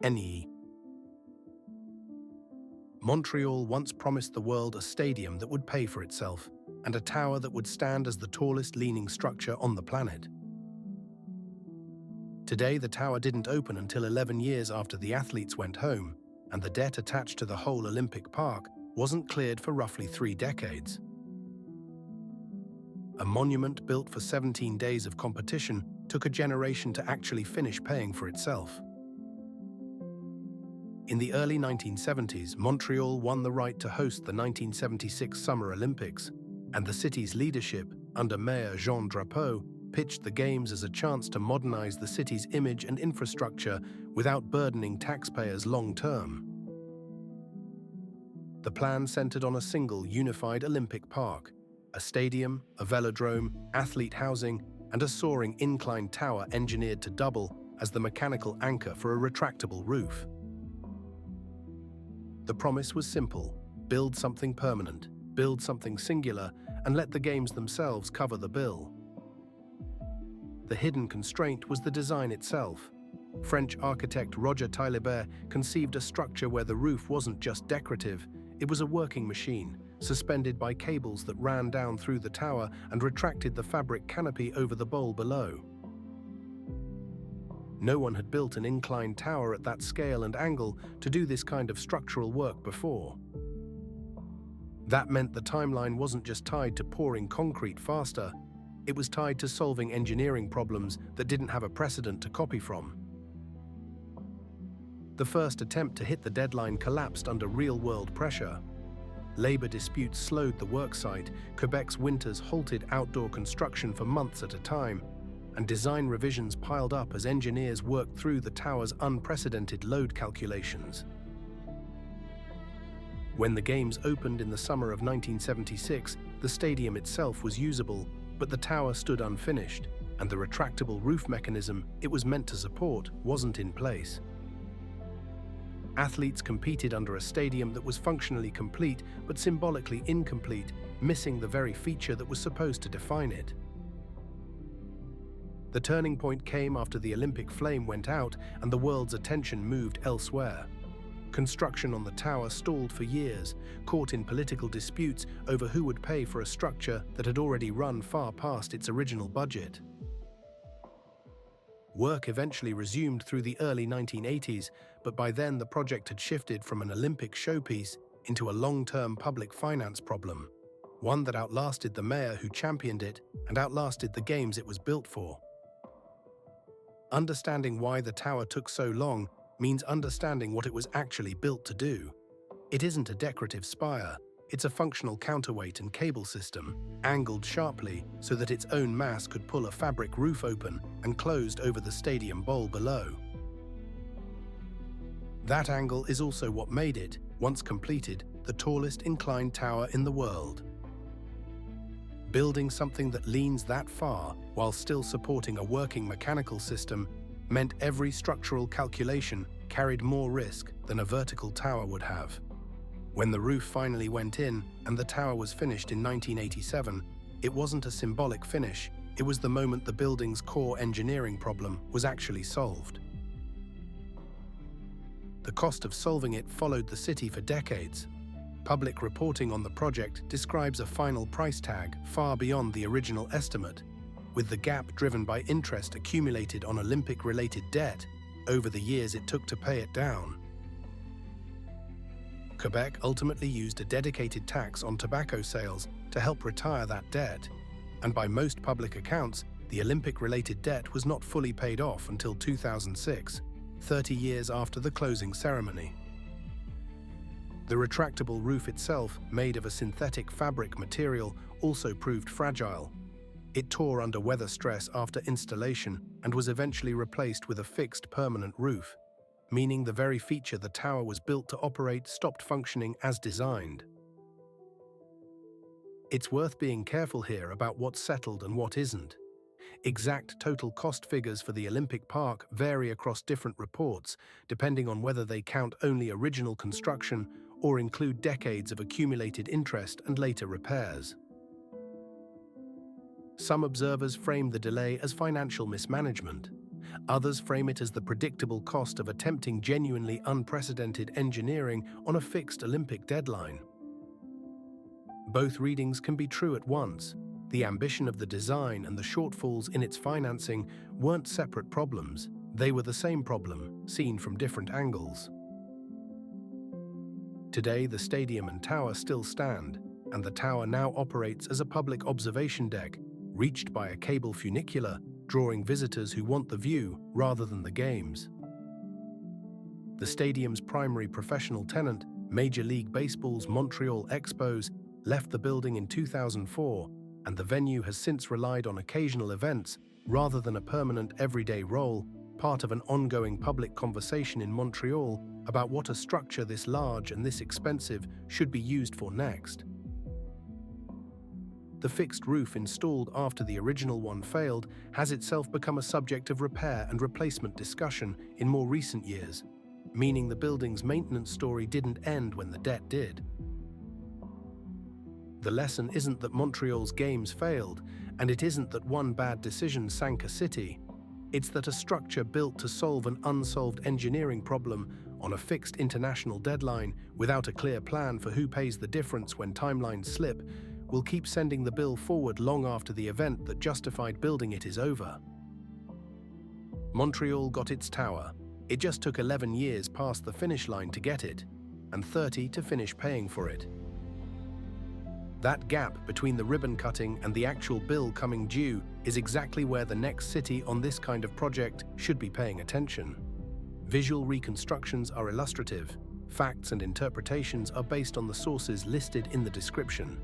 NE. Montreal once promised the world a stadium that would pay for itself, and a tower that would stand as the tallest leaning structure on the planet. Today, the tower didn't open until 11 years after the athletes went home, and the debt attached to the whole Olympic Park wasn't cleared for roughly 3 decades. A monument built for 17 days of competition took a generation to actually finish paying for itself. In the early 1970s, Montreal won the right to host the 1976 Summer Olympics, and the city's leadership, under Mayor Jean Drapeau, pitched the Games as a chance to modernize the city's image and infrastructure without burdening taxpayers long-term. The plan centered on a single unified Olympic park, a stadium, a velodrome, athlete housing, and a soaring inclined tower engineered to double as the mechanical anchor for a retractable roof. The promise was simple: build something permanent, build something singular, and let the Games themselves cover the bill. The hidden constraint was the design itself. French architect Roger Taillibert conceived a structure where the roof wasn't just decorative, it was a working machine, suspended by cables that ran down through the tower and retracted the fabric canopy over the bowl below. No one had built an inclined tower at that scale and angle to do this kind of structural work before. That meant the timeline wasn't just tied to pouring concrete faster, it was tied to solving engineering problems that didn't have a precedent to copy from. The first attempt to hit the deadline collapsed under real-world pressure. Labor disputes slowed the worksite, Quebec's winters halted outdoor construction for months at a time, and design revisions piled up as engineers worked through the tower's unprecedented load calculations. When the Games opened in the summer of 1976, the stadium itself was usable, but the tower stood unfinished, and the retractable roof mechanism it was meant to support wasn't in place. Athletes competed under a stadium that was functionally complete but symbolically incomplete, missing the very feature that was supposed to define it. The turning point came after the Olympic flame went out and the world's attention moved elsewhere. Construction on the tower stalled for years, caught in political disputes over who would pay for a structure that had already run far past its original budget. Work eventually resumed through the early 1980s, but by then the project had shifted from an Olympic showpiece into a long-term public finance problem, one that outlasted the mayor who championed it and outlasted the Games it was built for. Understanding why the tower took so long means understanding what it was actually built to do. It isn't a decorative spire, it's a functional counterweight and cable system, angled sharply so that its own mass could pull a fabric roof open and closed over the stadium bowl below. That angle is also what made it, once completed, the tallest inclined tower in the world. Building something that leans that far while still supporting a working mechanical system meant every structural calculation carried more risk than a vertical tower would have. When the roof finally went in and the tower was finished in 1987, it wasn't a symbolic finish, it was the moment the building's core engineering problem was actually solved. The cost of solving it followed the city for decades. Public reporting on the project describes a final price tag far beyond the original estimate, with the gap driven by interest accumulated on Olympic-related debt over the years it took to pay it down. Quebec ultimately used a dedicated tax on tobacco sales to help retire that debt, and by most public accounts, the Olympic-related debt was not fully paid off until 2006, 30 years after the closing ceremony. The retractable roof itself, made of a synthetic fabric material, also proved fragile. It tore under weather stress after installation and was eventually replaced with a fixed permanent roof, meaning the very feature the tower was built to operate stopped functioning as designed. It's worth being careful here about what's settled and what isn't. Exact total cost figures for the Olympic Park vary across different reports, depending on whether they count only original construction or include decades of accumulated interest and later repairs. Some observers frame the delay as financial mismanagement. Others frame it as the predictable cost of attempting genuinely unprecedented engineering on a fixed Olympic deadline. Both readings can be true at once. The ambition of the design and the shortfalls in its financing weren't separate problems. They were the same problem, seen from different angles. Today, the stadium and tower still stand, and the tower now operates as a public observation deck, reached by a cable funicular, drawing visitors who want the view rather than the games. The stadium's primary professional tenant, Major League Baseball's Montreal Expos, left the building in 2004, and the venue has since relied on occasional events rather than a permanent everyday role, part of an ongoing public conversation in Montreal about what a structure this large and this expensive should be used for next. The fixed roof installed after the original one failed has itself become a subject of repair and replacement discussion in more recent years, meaning the building's maintenance story didn't end when the debt did. The lesson isn't that Montreal's games failed, and it isn't that one bad decision sank a city. It's that a structure built to solve an unsolved engineering problem on a fixed international deadline without a clear plan for who pays the difference when timelines slip will keep sending the bill forward long after the event that justified building it is over. Montreal got its tower. It just took 11 years past the finish line to get it, and 30 to finish paying for it. That gap between the ribbon cutting and the actual bill coming due is exactly where the next city on this kind of project should be paying attention. Visual reconstructions are illustrative. Facts and interpretations are based on the sources listed in the description.